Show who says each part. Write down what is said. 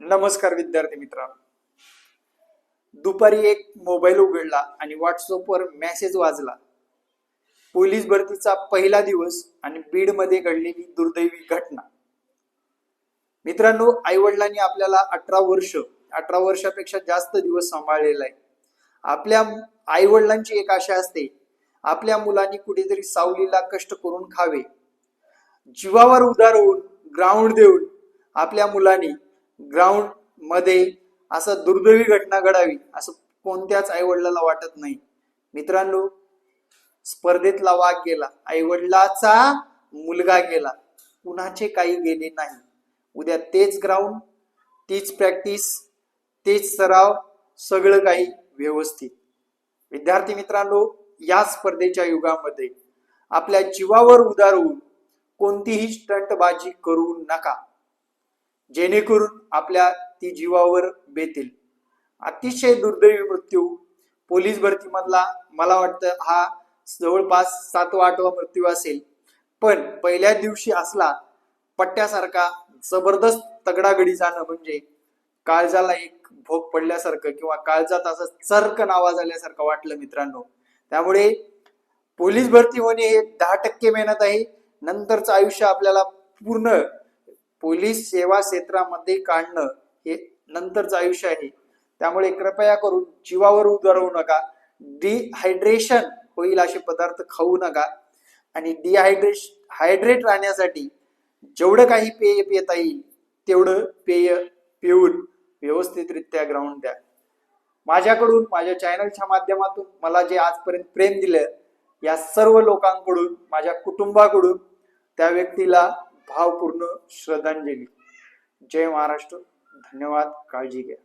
Speaker 1: नमस्कार विद्यार्थी मित्रांनो. दुपारी एक मोबाईल उघडला आणि व्हॉट्सअपवर मेसेज वाजला. पोलीस भरतीचा पहिला दिवस आणि बीड मध्ये घडलेली दुर्दैवी घटना. मित्रांनो, आई वडिलांनी आपल्याला 18 वर्षापेक्षा जास्त दिवस सांभाळलेला आहे. आपल्या आई वडिलांची एक आशा असते, आपल्या मुलांनी कुठेतरी सावलीला कष्ट करून खावे. जीवावर उधार होऊन ग्राउंड देऊन आपल्या मुलांनी ग्राउंड मध्ये असं दुर्दैवी घटना घडावी असं कोणत्याच आई वडिलाला वाटत नाही. मित्रांनो, स्पर्धेतला वाघ गेला, आई वडिलाचा मुलगा गेला, कुणाचे काही गेले नाही. उद्या तेच ग्राउंड, तीच प्रॅक्टिस, तेच सराव, सगळं काही व्यवस्थित. विद्यार्थी मित्रांनो, या स्पर्धेच्या युगामध्ये आपल्या जीवावर उधार होऊन कोणतीही स्टंटबाजी करू नका, जेणेकरून आपल्या ती जीवावर बेतील. अतिशय दुर्दैवी मृत्यू पोलीस भरती मधला मला वाटतं हा जवळपास 7वा-8वा मृत्यू असेल. पण पहिल्या दिवशी असला पट्ट्यासारखा जबरदस्त तगडागडी जाणं म्हणजे काळजाला एक भोग पडल्यासारखं किंवा काळजात असं चरकन आवाज आल्यासारखं वाटलं मित्रांनो. त्यामुळे पोलीस भरती होणे हे 10% मेहनत आहे. नंतरचं आयुष्य आपल्याला पूर्ण पोलीस सेवा क्षेत्रामध्ये काढणं हे नंतरचं आयुष्य आहे. त्यामुळे कृपया करून जीवावर उधार होऊ नका. डिहायड्रेशन होईल असे पदार्थ खाऊ नका आणि हायड्रेट राहण्यासाठी जेवढं काही पेय पिता येईल तेवढं पेय पिऊन व्यवस्थितरित्या ग्राउंड द्या. माझ्याकडून, माझ्या चॅनलच्या माध्यमातून मला जे आजपर्यंत प्रेम दिलं, या सर्व लोकांकडून, माझ्या कुटुंबाकडून त्या व्यक्तीला भावपूर्ण श्रद्धांजली. जय महाराष्ट्र. धन्यवाद. काळजी घ्या.